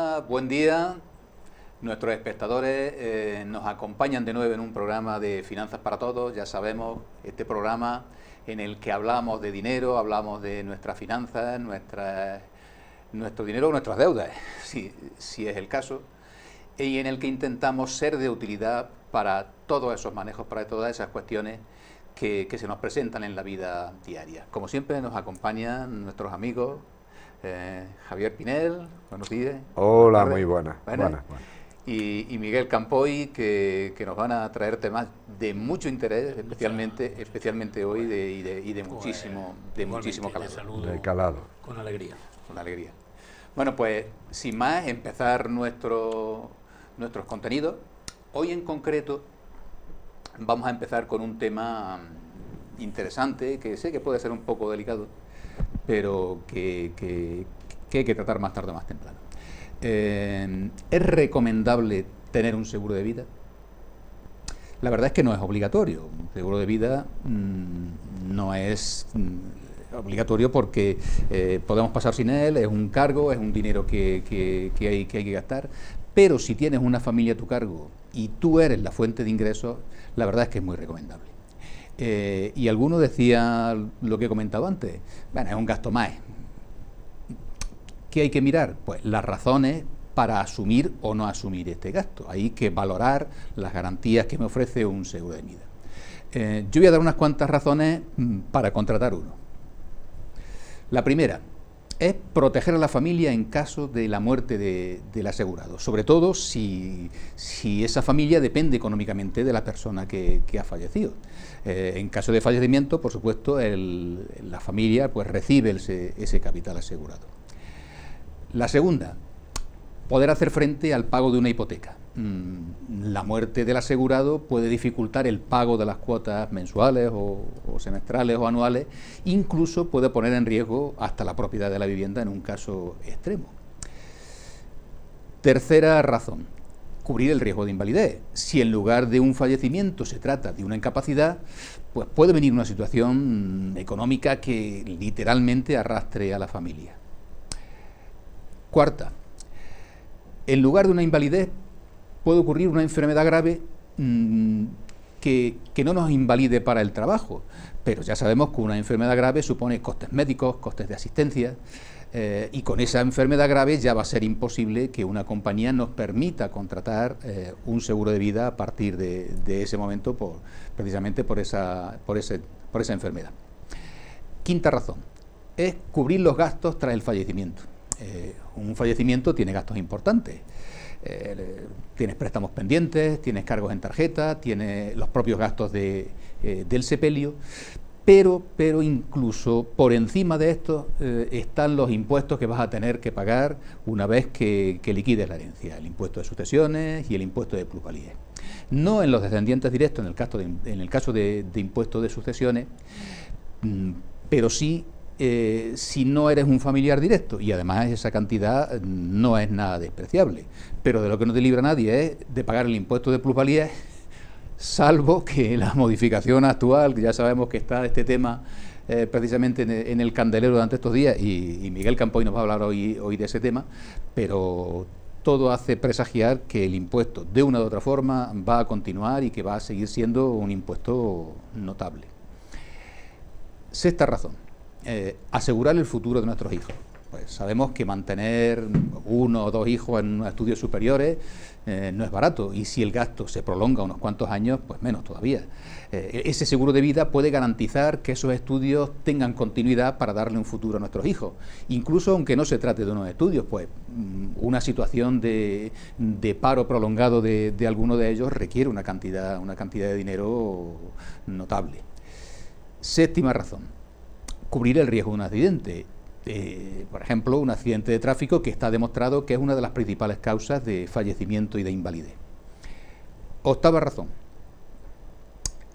días, buen día. Nuestros espectadores nos acompañan de nuevo en un programa de Finanzas para Todos. Ya sabemos, este programa en el que hablamos de dinero, hablamos de nuestras finanzas, nuestro dinero o nuestras deudas, si es el caso, y en el que intentamos ser de utilidad para todos esos manejos, para todas esas cuestiones que se nos presentan en la vida diaria. Como siempre nos acompañan nuestros amigos, Javier Pinel, buenos días. Hola, muy buenas. Y Miguel Campoy, que nos van a traer temas de mucho interés, especialmente hoy, y de muchísimo calado. De calado. Con alegría. Con alegría. Bueno, pues sin más, empezar nuestros contenidos. Hoy en concreto vamos a empezar con un tema interesante, que sé que puede ser un poco delicado, pero que hay que tratar más tarde o más temprano. ¿Es recomendable tener un seguro de vida? La verdad es que no es obligatorio. Un seguro de vida no es obligatorio porque podemos pasar sin él, es un cargo, es un dinero que hay que gastar, pero si tienes una familia a tu cargo y tú eres la fuente de ingresos, la verdad es que es muy recomendable. Y alguno decía lo que he comentado antes, bueno, es un gasto más. ¿Qué hay que mirar? Pues las razones para asumir o no asumir este gasto. Hay que valorar las garantías que me ofrece un seguro de vida. Yo voy a dar unas cuantas razones para contratar uno. La primera es proteger a la familia en caso de la muerte del asegurado, sobre todo si esa familia depende económicamente de la persona que ha fallecido. En caso de fallecimiento, por supuesto, la familia pues recibe ese capital asegurado. La segunda, poder hacer frente al pago de una hipoteca. La muerte del asegurado puede dificultar el pago de las cuotas mensuales o semestrales o anuales, incluso puede poner en riesgo hasta la propiedad de la vivienda en un caso extremo. Tercera razón, cubrir el riesgo de invalidez. Si en lugar de un fallecimiento se trata de una incapacidad, pues puede venir una situación económica que literalmente arrastre a la familia. Cuarta, en lugar de una invalidez puede ocurrir una enfermedad grave que no nos invalide para el trabajo, pero ya sabemos que una enfermedad grave supone costes médicos, costes de asistencia, y con esa enfermedad grave ya va a ser imposible que una compañía nos permita contratar un seguro de vida a partir de ese momento, precisamente por esa enfermedad. Quinta razón, es cubrir los gastos tras el fallecimiento. Un fallecimiento tiene gastos importantes. Tienes préstamos pendientes, tienes cargos en tarjeta, tienes los propios gastos del sepelio, pero incluso por encima de esto están los impuestos que vas a tener que pagar una vez que liquides la herencia, el impuesto de sucesiones y el impuesto de plusvalía. No en los descendientes directos en el caso de impuestos de sucesiones, pero sí si no eres un familiar directo, y además esa cantidad no es nada despreciable, pero de lo que no te libra nadie es de pagar el impuesto de plusvalía, salvo que la modificación actual, que ya sabemos que está este tema precisamente en el candelero durante estos días, y Miguel Campoy nos va a hablar hoy de ese tema, pero todo hace presagiar que el impuesto de una u otra forma va a continuar y que va a seguir siendo un impuesto notable. Sexta razón, asegurar el futuro de nuestros hijos. Pues sabemos que mantener uno o dos hijos en estudios superiores no es barato, y si el gasto se prolonga unos cuantos años, pues menos todavía. Ese seguro de vida puede garantizar que esos estudios tengan continuidad para darle un futuro a nuestros hijos, incluso aunque no se trate de unos estudios, pues una situación de paro prolongado de alguno de ellos requiere una cantidad de dinero notable. Séptima razón, cubrir el riesgo de un accidente. Por ejemplo, un accidente de tráfico que está demostrado que es una de las principales causas de fallecimiento y de invalidez. Octava razón,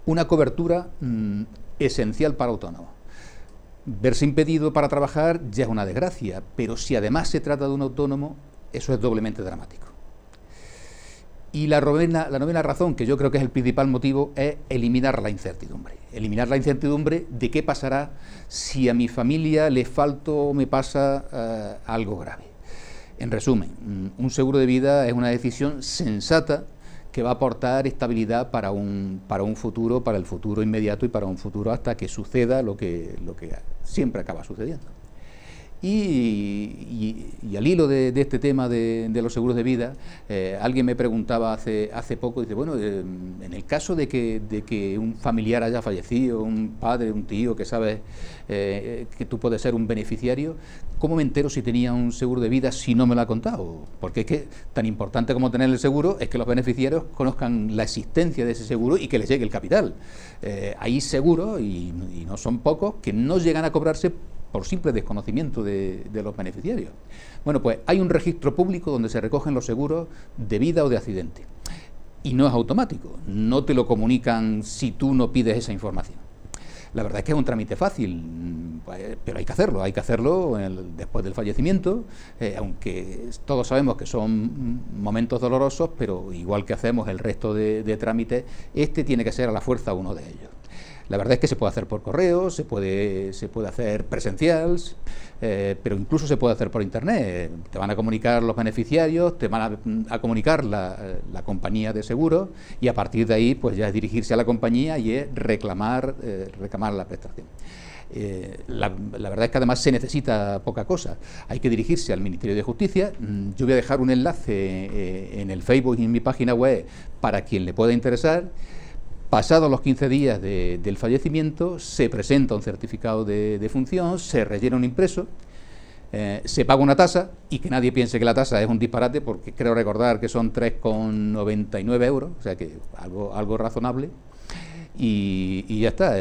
una cobertura esencial para autónomos. Verse impedido para trabajar ya es una desgracia, pero si además se trata de un autónomo, eso es doblemente dramático. Y la novena razón, que yo creo que es el principal motivo, es eliminar la incertidumbre. Eliminar la incertidumbre de qué pasará si a mi familia le falta o me pasa algo grave. En resumen, un seguro de vida es una decisión sensata que va a aportar estabilidad para un futuro, para el futuro inmediato y para un futuro hasta que suceda lo que siempre acaba sucediendo. Y al hilo de este tema de los seguros de vida, alguien me preguntaba hace poco, dice, bueno, en el caso de que un familiar haya fallecido, un padre, un tío, que sabes que tú puedes ser un beneficiario, ¿cómo me entero si tenía un seguro de vida si no me lo ha contado? Porque es que tan importante como tener el seguro es que los beneficiarios conozcan la existencia de ese seguro y que les llegue el capital. Hay seguros, y no son pocos, que no llegan a cobrarse por simple desconocimiento de los beneficiarios. Bueno, pues hay un registro público donde se recogen los seguros de vida o de accidente. Y no es automático, no te lo comunican si tú no pides esa información. La verdad es que es un trámite fácil, pero hay que hacerlo después del fallecimiento, aunque todos sabemos que son momentos dolorosos, pero igual que hacemos el resto de trámites, este tiene que ser a la fuerza uno de ellos. La verdad es que se puede hacer por correo, se puede hacer presencial, pero incluso se puede hacer por internet. Te van a comunicar los beneficiarios, te van a comunicar la compañía de seguros, y a partir de ahí pues ya es dirigirse a la compañía y es reclamar la prestación. La verdad es que además se necesita poca cosa. Hay que dirigirse al Ministerio de Justicia. Yo voy a dejar un enlace en el Facebook y en mi página web para quien le pueda interesar. Pasados los 15 días del fallecimiento, se presenta un certificado de función, se rellena un impreso, se paga una tasa, y que nadie piense que la tasa es un disparate, porque creo recordar que son 3,99 euros, o sea que algo razonable, y ya está.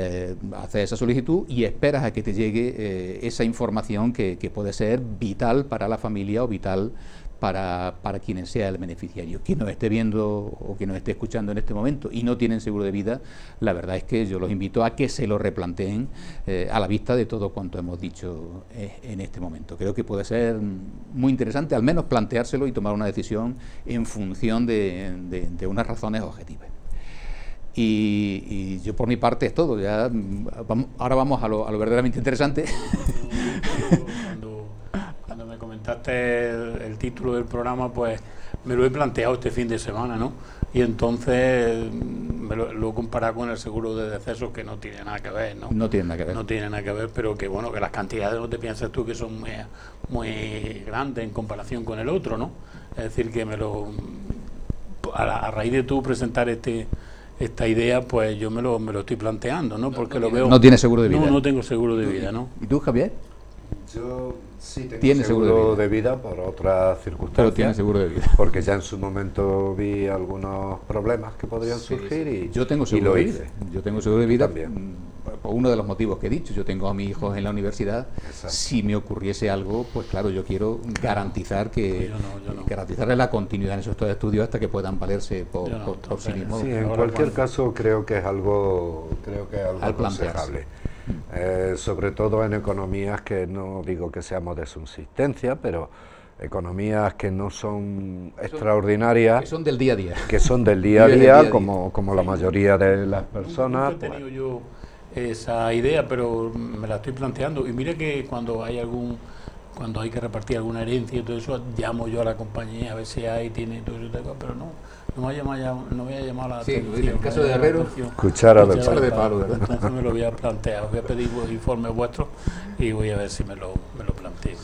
Haces esa solicitud y esperas a que te llegue esa información que puede ser vital para la familia o vital para quien sea el beneficiario. Quien nos esté viendo o quien nos esté escuchando en este momento y no tienen seguro de vida, la verdad es que yo los invito a que se lo replanteen a la vista de todo cuanto hemos dicho en este momento. Creo que puede ser muy interesante al menos planteárselo y tomar una decisión en función de unas razones objetivas. Y yo por mi parte es todo. Ahora vamos a lo verdaderamente interesante. Cuando me comentaste el título del programa, pues me lo he planteado este fin de semana, ¿no? Y entonces lo he comparado con el seguro de decesos, que no tiene nada que ver, ¿no? No tiene nada que ver. No tiene nada que ver, pero que bueno, que las cantidades no te piensas tú que son muy grandes en comparación con el otro, ¿no? Es decir, que a raíz de tú presentar esta idea, pues yo me lo estoy planteando, ¿no? Porque lo veo... ¿No tienes seguro de vida? No tengo seguro de vida, ¿no? ¿Y tú, Javier? Yo sí tengo seguro de vida por otras circunstancias. Pero tienes seguro de vida. Porque ya en su momento vi algunos problemas que podrían surgir y yo tengo seguro de vida. Yo tengo seguro de vida también. Por uno de los motivos que he dicho. Yo tengo a mis hijos en la universidad. Exacto. Si me ocurriese algo, pues claro, yo quiero garantizar garantizarles la continuidad en esos estudios hasta que puedan valerse por sí mismos. Sí, en cualquier caso creo que es algo aconsejable. Sobre todo en economías que no digo que seamos de subsistencia, pero economías que no son extraordinarias, que son del día a día, como la mayoría de las personas. He tenido yo esa idea, pero me la estoy planteando, y mire que cuando hay que repartir alguna herencia y todo eso, llamo yo a la compañía a ver si tiene todo eso, pero no me ha llamado la atención. En el caso de Herrero, cuchara de palo, ¿verdad? Entonces me lo voy a plantear, os voy a pedir informes vuestros y voy a ver si me lo planteo.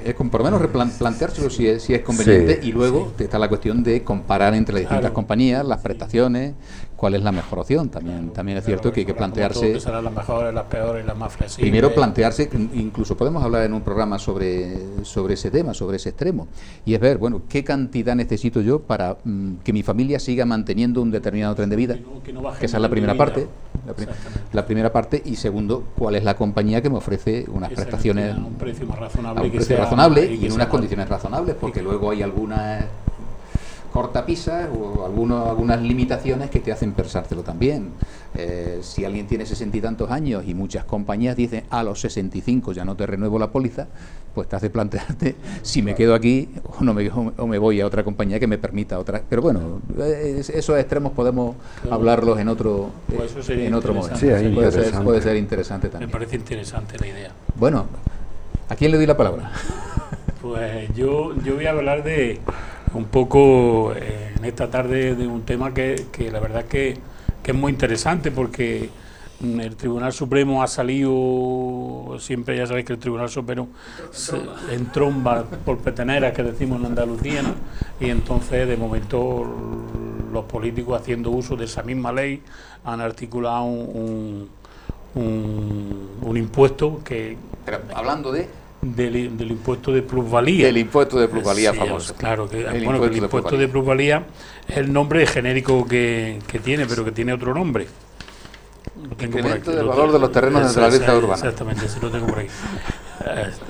Es por lo menos planteárselo si es conveniente, y luego está la cuestión de comparar entre las distintas compañías, las prestaciones, cuál es la mejor opción. También es cierto que hay que plantearse... Que serán las mejores, las peores, las más flexibles. Primero plantearse, incluso podemos hablar en un programa sobre ese tema, sobre ese extremo, y es ver, bueno, qué cantidad necesito yo para que mi familia siga manteniendo un determinado tren de vida, que esa es la primera parte, y segundo, cuál es la compañía que me ofrece unas prestaciones a un precio más razonable, y en unas condiciones razonables, porque luego hay algunas cortapisas o algunas limitaciones que te hacen pensárselo también. Si alguien tiene 60 y tantos años y muchas compañías dicen a los 65 ya no te renuevo la póliza, pues te hace plantearte si me quedo aquí o me voy a otra compañía que me permita otra. Pero bueno, esos extremos podemos hablarlos en otro momento. Sí, puede ser interesante también. Me parece interesante la idea. Bueno, ¿a quién le doy la palabra? Pues yo voy a hablar de un poco en esta tarde de un tema que la verdad que es muy interesante, porque el Tribunal Supremo ha salido, siempre ya sabéis que el Tribunal Supremo entromba por peteneras, que decimos en Andalucía, ¿no? Y entonces de momento los políticos, haciendo uso de esa misma ley, han articulado un impuesto que... Pero hablando del impuesto de plusvalía. Del impuesto de plusvalía, sí, famoso. Claro, que el impuesto de plusvalía es el nombre genérico que tiene, pero que tiene otro nombre. Incremento del valor de los terrenos de la lista urbana. Exactamente, sí lo tengo por ahí.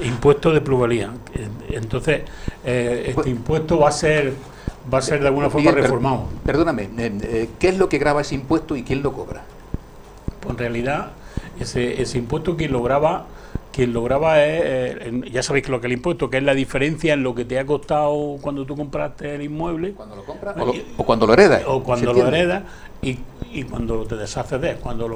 Impuesto de plusvalía. Entonces, este impuesto va a ser de alguna forma reformado. Perdóname, ¿qué es lo que grava ese impuesto y quién lo cobra? Pues en realidad, ese impuesto quien lo grava es, ya sabéis que lo que es el impuesto, que es la diferencia en lo que te ha costado cuando tú compraste el inmueble. Cuando lo compras o cuando lo heredas. O cuando lo heredas y cuando te deshaces de él, cuando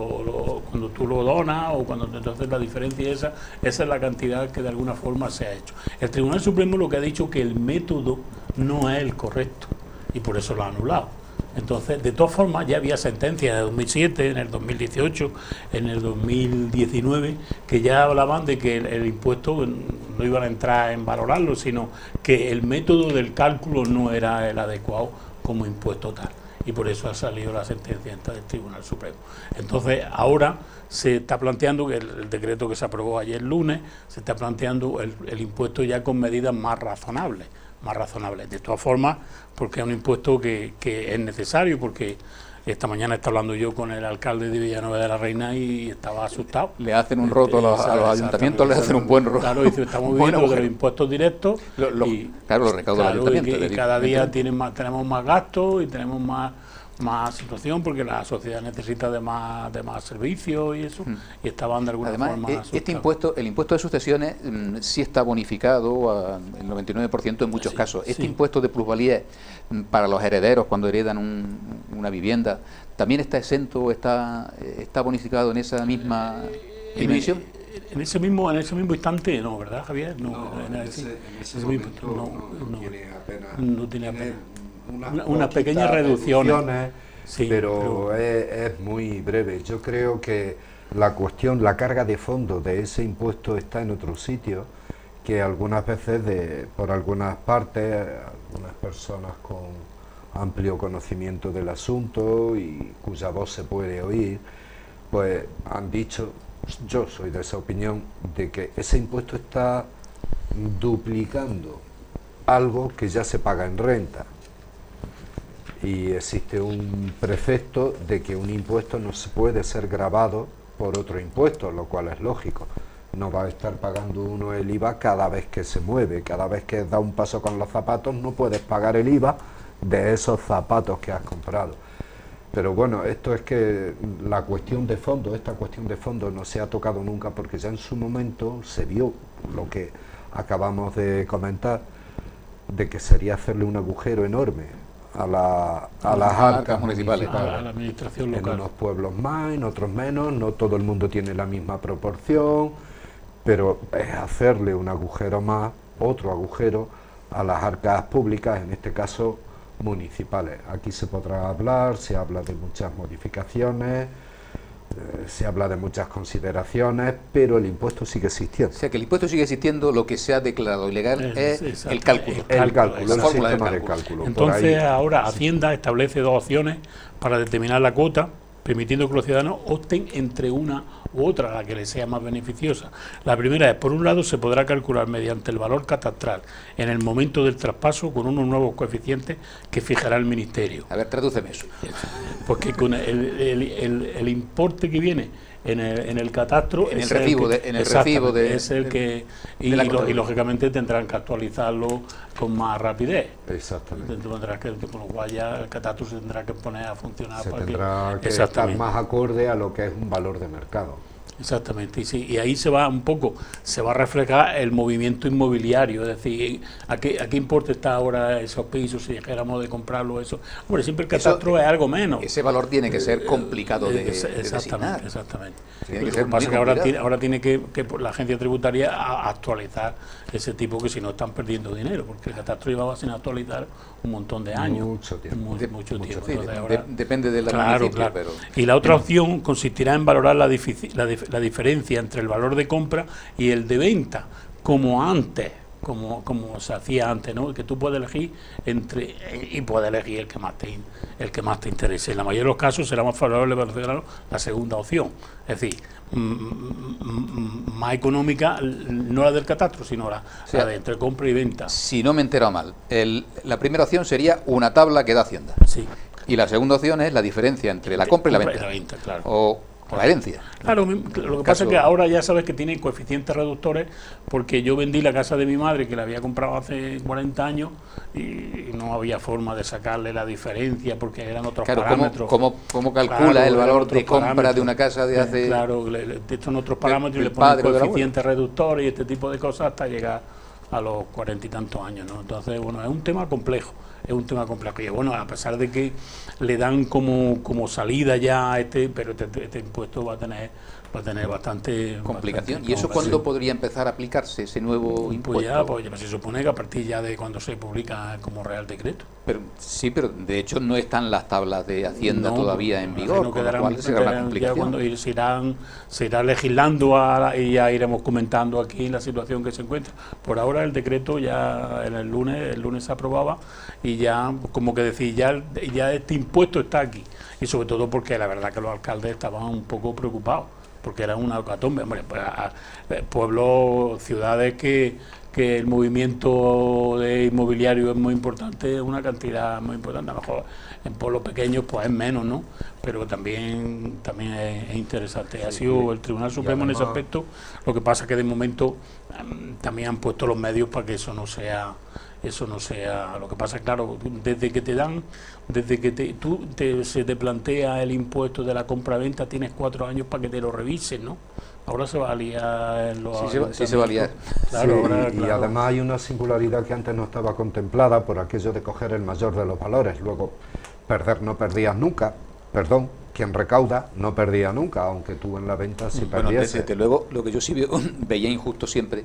tú lo donas o cuando entonces la diferencia esa es la cantidad que de alguna forma se ha hecho. El Tribunal Supremo lo que ha dicho que el método no es el correcto y por eso lo ha anulado. Entonces, de todas formas, ya había sentencias en el 2007, en el 2018, en el 2019, que ya hablaban de que el impuesto no iban a entrar en valorarlo, sino que el método del cálculo no era el adecuado como impuesto tal. Y por eso ha salido la sentencia del Tribunal Supremo. Entonces, ahora se está planteando, que el decreto que se aprobó ayer lunes, se está planteando el impuesto ya con medidas más razonables. De todas formas, porque es un impuesto que es necesario, porque esta mañana está hablando yo con el alcalde de Villanueva de la Reina y estaba asustado. Le hacen un roto a los ayuntamientos, le hacen un buen roto. Claro, dice, estamos viviendo de los impuestos directos. Claro, los recaudos del ayuntamiento. Y cada día tenemos más gastos y tenemos más situación, porque la sociedad necesita de más servicios y eso, y estaban de alguna forma asustados. El impuesto de sucesiones sí está bonificado el 99% en muchos casos. Este impuesto de plusvalía para los herederos cuando heredan una vivienda, ¿también está exento o está bonificado en esa misma dimensión? En ese mismo instante no, ¿verdad, Javier? En ese momento no tiene apenas unas pequeñas reducciones, sí, pero es muy breve. Yo creo que la carga de fondo de ese impuesto está en otro sitio, que algunas veces por algunas partes, algunas personas con amplio conocimiento del asunto y cuya voz se puede oír, pues han dicho, yo soy de esa opinión, de que ese impuesto está duplicando algo que ya se paga en renta. Y existe un precepto de que un impuesto no se puede ser gravado por otro impuesto, lo cual es lógico. No va a estar pagando uno el IVA cada vez que se mueve, cada vez que da un paso con los zapatos no puedes pagar el IVA de esos zapatos que has comprado. Pero bueno, esto es que esta cuestión de fondo no se ha tocado nunca, porque ya en su momento se vio lo que acabamos de comentar, de que sería hacerle un agujero enorme a las arcas municipales, a la administración local. En unos pueblos más, en otros menos, no todo el mundo tiene la misma proporción, pero es hacerle un agujero más, otro agujero a las arcas públicas, en este caso municipales. Aquí se podrá hablar, se habla de muchas modificaciones, se habla de muchas consideraciones, pero el impuesto sigue existiendo. O sea, que el impuesto sigue existiendo, lo que se ha declarado ilegal es el cálculo. El sistema de cálculo. Entonces, ahora Hacienda establece dos opciones para determinar la cuota, permitiendo que los ciudadanos opten entre una u otra, la que les sea más beneficiosa. La primera es, por un lado, se podrá calcular mediante el valor catastral en el momento del traspaso con unos nuevos coeficientes que fijará el Ministerio. A ver, tradúceme eso. Porque con el importe que viene en el catastro en el recibo de es el que y lógicamente tendrán que actualizarlo con más rapidez. Exactamente. Con lo cual ya el catastro se tendrá que poner a funcionar tendrá que estar más acorde a lo que es un valor de mercado. Exactamente, y ahí se va un poco, se va a reflejar el movimiento inmobiliario, es decir, ¿a qué importe está ahora esos pisos si dijéramos de comprarlo eso? Hombre, siempre el catastro es algo menos. Ese valor tiene que ser complicado de designar. Exactamente. Tiene Lo que pasa es que ahora tiene que la agencia tributaria actualizar ese tipo, que si no están perdiendo dinero, porque el catastro llevaba sin actualizar un montón de años. Mucho tiempo. Mucho tiempo. Sí, Entonces, ahora, depende de la claro. pero... Y la otra opción consistirá en valorar la diferencia entre el valor de compra y el de venta, como antes, como se hacía antes, ¿no? Que tú puedes elegir y puedes elegir el que más te interese. En la mayoría de los casos será más favorable para la segunda opción, es decir, más económica, no la del catastro, sino la de entre compra y venta. Si no me he enterado mal, la primera opción sería una tabla que da Hacienda. Sí. Y la segunda opción es la diferencia entre la compra y la venta. Claro. O la herencia. Claro, lo que pasa es que ahora ya sabes que tiene coeficientes reductores, porque yo vendí la casa de mi madre, que la había comprado hace 40 años, y no había forma de sacarle la diferencia, porque eran otros parámetros. ¿Cómo calcula el valor de compra de una casa de hace...? Claro, son otros parámetros y le ponen coeficientes reductores y este tipo de cosas hasta llegar a los 40 y tantos años, ¿no? Entonces, bueno, es un tema complejo. Y bueno, a pesar de que le dan como salida ya pero este impuesto va a tener bastante complicación. ¿Y eso cuándo podría empezar a aplicarse, ese nuevo impuesto? Pues ya se supone que a partir ya de cuando se publica como Real Decreto. Pero de hecho no están las tablas de Hacienda todavía en vigor, con lo cual será una complicación. Ya cuando se irá legislando y ya iremos comentando aquí la situación que se encuentra. Por ahora el decreto ya el lunes se aprobaba, y ya, como que decir, ya este impuesto está aquí. Y sobre todo porque la verdad que los alcaldes estaban un poco preocupados, porque era una hecatombe. Hombre, pueblos, ciudades que el movimiento de inmobiliario es muy importante, es una cantidad muy importante. A lo mejor en pueblos pequeños pues es menos, ¿no? Pero también es interesante. Sí, ha sido el Tribunal Supremo en ese aspecto. Lo que pasa es que de momento también han puesto los medios para que eso no sea. Lo que pasa es, claro, desde que se te plantea el impuesto de la compra-venta, tienes 4 años para que te lo revisen, ¿no? Ahora se va a liar en los... Sí se va a liar. Claro, sí, y además hay una singularidad que antes no estaba contemplada por aquello de coger el mayor de los valores. Luego, perder no perdías nunca, quien recauda no perdía nunca, aunque tú en la venta sí perdiese. Desde luego, lo que yo sí veía injusto siempre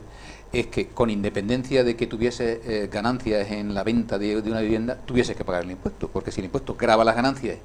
es que, con independencia de que tuviese ganancias en la venta de una vivienda, tuviese que pagar el impuesto, porque si el impuesto grava las ganancias,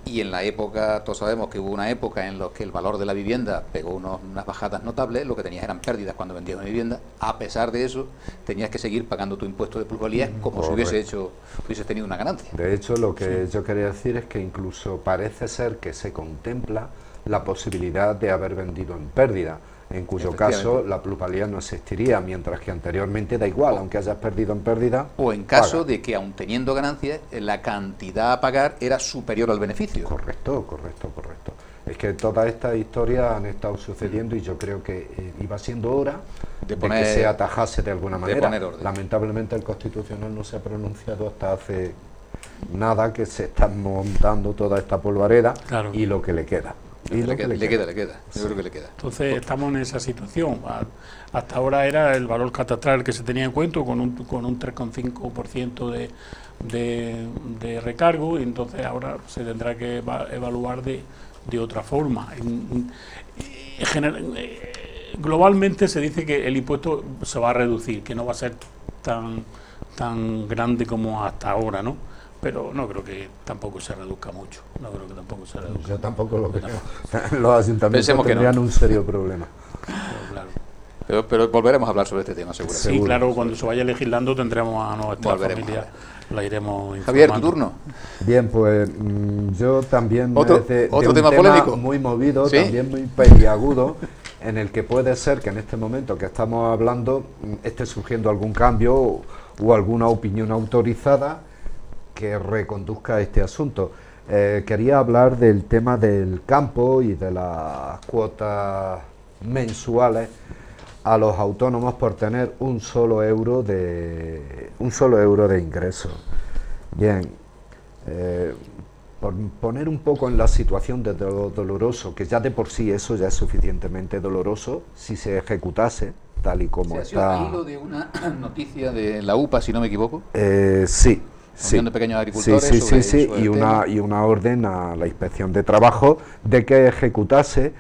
y en la época, todos sabemos que hubo una época en la que el valor de la vivienda pegó unas bajadas notables, lo que tenías eran pérdidas cuando vendías una vivienda. A pesar de eso, tenías que seguir pagando tu impuesto de plusvalía como si hubieses tenido una ganancia. De hecho, lo que yo quería decir es que incluso parece ser que se contempla la posibilidad de haber vendido en pérdida, en cuyo caso la plusvalía no existiría, mientras que anteriormente da igual, aunque hayas perdido en pérdida. O en caso de que, aun teniendo ganancias, la cantidad a pagar era superior al beneficio. Correcto. Es que todas estas historias han estado sucediendo, y yo creo que iba siendo hora de que se atajase de alguna manera. Lamentablemente el Constitucional no se ha pronunciado hasta hace nada, que se está montando toda esta polvareda, claro. Y lo que le queda. Le queda. Yo creo que le queda. Entonces estamos en esa situación. Hasta ahora era el valor catastral que se tenía en cuenta, con un 3,5% de recargo, y entonces ahora se tendrá que evaluar de otra forma. Globalmente se dice que el impuesto se va a reducir, que no va a ser tan grande como hasta ahora, ¿no? Pero no creo que tampoco se reduzca mucho. Yo tampoco lo creo. Los ayuntamientos tendrían un serio problema. Pero volveremos a hablar sobre este tema, seguro. Sí, claro, cuando se vaya legislando tendremos a nuestra familia, la iremos informando. Javier, tu turno. Bien, pues yo también otro tema polémico, muy movido, ¿sí? También muy peliagudo, en el que puede ser que en este momento que estamos hablando esté surgiendo algún cambio o alguna opinión autorizada que reconduzca este asunto. Quería hablar del tema del campo y de las cuotas mensuales a los autónomos por tener un solo euro de ingreso. Bien, por poner un poco en la situación de lo doloroso, que ya de por sí eso ya es suficientemente doloroso, si se ejecutase tal y como está... ¿Ha hilo de una noticia de la UPA, si no me equivoco? Sí. Unión de Pequeños Agricultores. Sí, y una orden a la Inspección de Trabajo de que ejecutase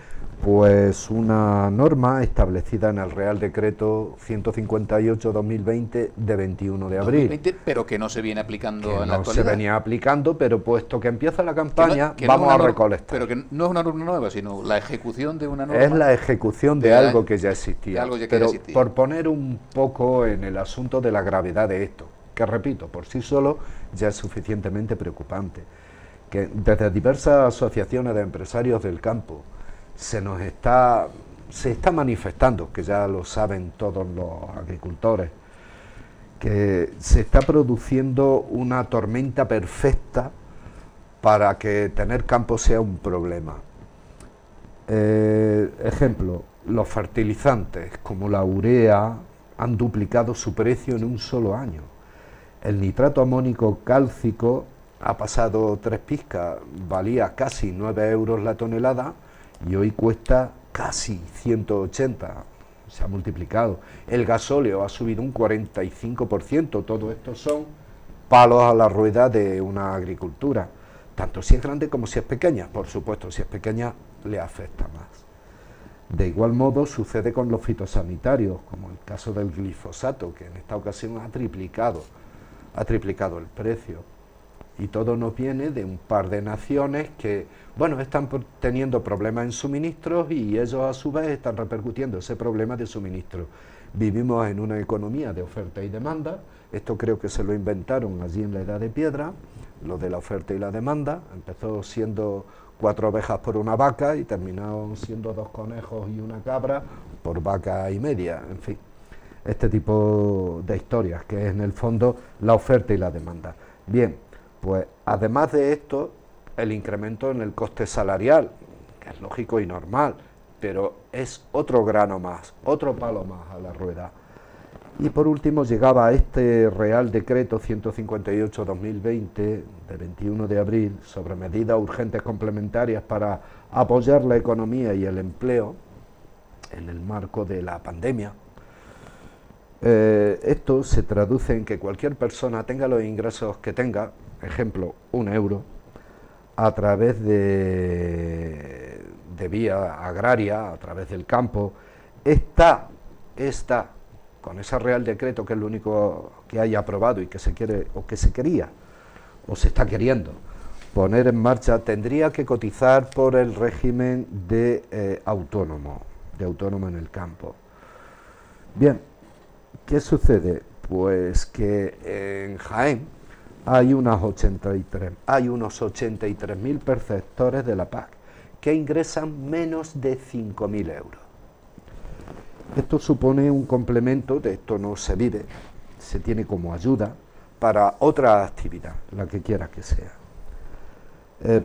pues una norma establecida en el Real Decreto 158/2020 de 21 de abril. 2020, pero que no se viene aplicando en la actualidad. No se venía aplicando, pero puesto que empieza la campaña, vamos a recolectar. Pero que no es una norma nueva, sino la ejecución de una norma. Es la ejecución de algo que ya existía. Pero por poner un poco en el asunto de la gravedad de esto, que repito, por sí solo ya es suficientemente preocupante, que desde diversas asociaciones de empresarios del campo se está manifestando, que ya lo saben todos los agricultores, que se está produciendo una tormenta perfecta para que tener campo sea un problema. Ejemplo, los fertilizantes como la urea han duplicado su precio en un solo año. El nitrato amónico cálcico ha pasado 3 pizcas, valía casi 9 euros la tonelada y hoy cuesta casi 180, se ha multiplicado. El gasóleo ha subido un 45%, todo esto son palos a la rueda de una agricultura, tanto si es grande como si es pequeña. Por supuesto, si es pequeña le afecta más. De igual modo sucede con los fitosanitarios, como el caso del glifosato, que en esta ocasión ha triplicado el precio. Y todo nos viene de un par de naciones que, bueno, están teniendo problemas en suministros y ellos a su vez están repercutiendo ese problema de suministro. Vivimos en una economía de oferta y demanda, esto creo que se lo inventaron allí en la Edad de Piedra, lo de la oferta y la demanda, empezó siendo 4 ovejas por una vaca y terminaron siendo 2 conejos y una cabra por vaca y media, en fin. Este tipo de historias, que es en el fondo la oferta y la demanda. Bien, pues además de esto, el incremento en el coste salarial, que es lógico y normal, pero es otro grano más, otro palo más a la rueda. Y por último llegaba este Real Decreto 158/2020, de 21 de abril, sobre medidas urgentes complementarias para apoyar la economía y el empleo en el marco de la pandemia. Esto se traduce en que cualquier persona tenga los ingresos que tenga, ejemplo, 1 euro, a través de vía agraria, a través del campo, está con ese Real Decreto, que es lo único que haya aprobado y que se quiere, o que se quería, o se está queriendo poner en marcha, tendría que cotizar por el régimen de autónomo en el campo. Bien, ¿qué sucede? Pues que en Jaén hay unos 83.000 perceptores de la PAC que ingresan menos de 5.000 euros. Esto supone un complemento, de esto no se vive, se tiene como ayuda para otra actividad, la que quiera que sea.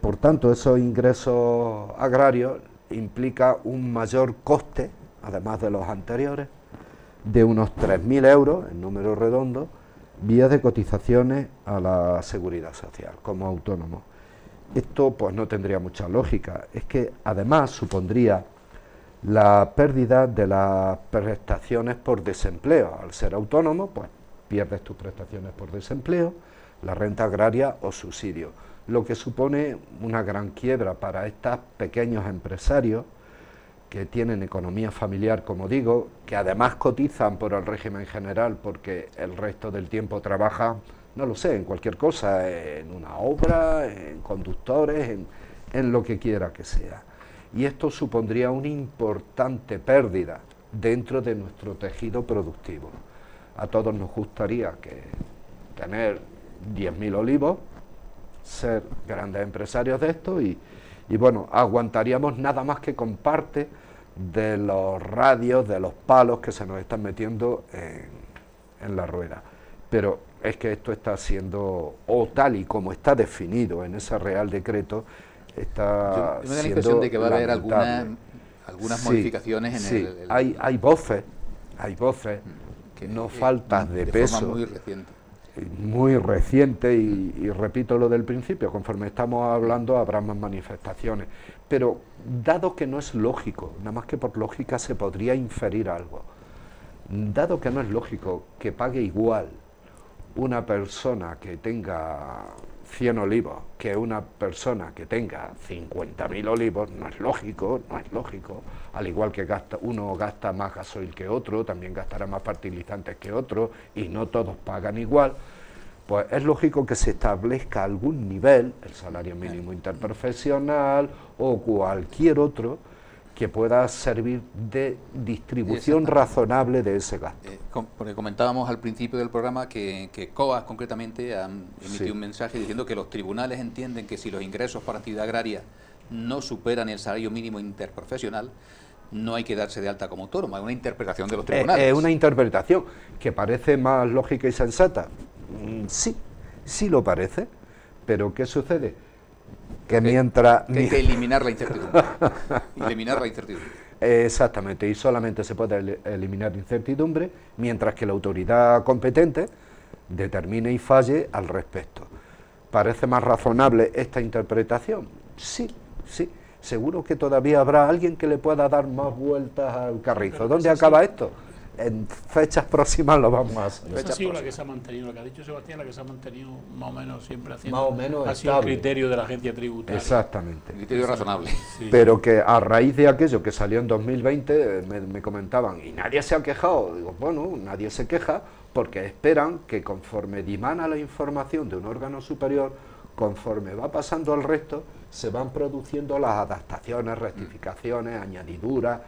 Por tanto, esos ingresos agrarios implica un mayor coste, además de los anteriores, de unos 3.000 euros, en número redondo, vías de cotizaciones a la Seguridad Social como autónomo. Esto pues no tendría mucha lógica, es que además supondría la pérdida de las prestaciones por desempleo. Al ser autónomo, pues pierdes tus prestaciones por desempleo, la renta agraria o subsidio, lo que supone una gran quiebra para estos pequeños empresarios que tienen economía familiar, como digo, que además cotizan por el régimen general porque el resto del tiempo trabajan, no lo sé, en cualquier cosa, en una obra, en conductores, en lo que quiera que sea. Y esto supondría una importante pérdida dentro de nuestro tejido productivo. A todos nos gustaría tener 10.000 olivos, ser grandes empresarios de esto y bueno, aguantaríamos nada más que con parte de los radios, de los palos que se nos están metiendo en la rueda. Pero es que esto está siendo, o tal y como está definido en ese Real Decreto, está yo me da la siendo impresión de que va a haber lamentable. algunas modificaciones en el... Hay voces que no faltan de peso. forma muy reciente. muy reciente y repito lo del principio, conforme estamos hablando habrá más manifestaciones, pero dado que no es lógico, nada más que por lógica se podría inferir algo, dado que no es lógico que pague igual una persona que tenga 100 olivos que una persona que tenga 50.000 olivos, no es lógico, al igual que uno gasta más gasoil que otro, también gastará más fertilizantes que otro, y no todos pagan igual, pues es lógico que se establezca algún nivel, el salario mínimo interprofesional o cualquier otro, que pueda servir de distribución razonable de ese gasto. Porque comentábamos al principio del programa que COAS concretamente ha emitido un mensaje diciendo que los tribunales entienden que si los ingresos para actividad agraria no superan el salario mínimo interprofesional, no hay que darse de alta como autónomo. Es una interpretación de los tribunales. Es una interpretación que parece más lógica y sensata. Sí, sí lo parece, pero ¿qué sucede? Que mientras... Que hay que eliminar la incertidumbre. Eliminar la incertidumbre. Exactamente, y solamente se puede eliminar incertidumbre mientras que la autoridad competente determine y falle al respecto. ¿Parece más razonable esta interpretación? Sí, sí. Seguro que todavía habrá alguien que le pueda dar más vueltas al carrizo. ¿Dónde acaba esto? En fechas próximas lo vamos a hacer. Esa ha sido la que se ha mantenido, lo que ha dicho Sebastián, la que se ha mantenido más o menos siempre haciendo. Más o menos ha sido el criterio de la agencia tributaria. Exactamente. El criterio razonable. Sí. Pero que a raíz de aquello que salió en 2020, me comentaban, y nadie se ha quejado. Digo, bueno, nadie se queja porque esperan que conforme dimana la información de un órgano superior, conforme va pasando el resto, se van produciendo las adaptaciones, rectificaciones, añadiduras,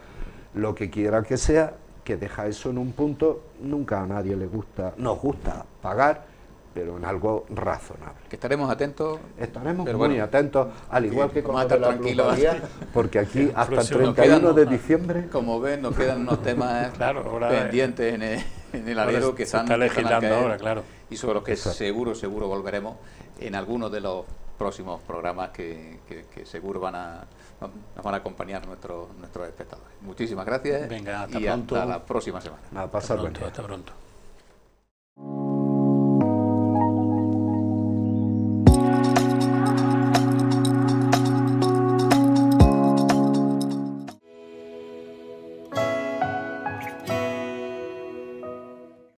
lo que quiera que sea, que deja eso en un punto. Nunca a nadie nos gusta pagar, pero en algo razonable. Que estaremos atentos. Estaremos muy atentos, al igual que con lo de la plusvalía, porque aquí hasta el 31 quedan, de diciembre... Como ven, nos quedan unos temas pendientes en el alero que están legislando ahora, claro. Y sobre los que seguro volveremos en algunos de los próximos programas que seguro nos van a acompañar nuestros espectadores. Muchísimas gracias. Venga, hasta pronto. Hasta la próxima semana. Hasta pronto. Hasta pronto.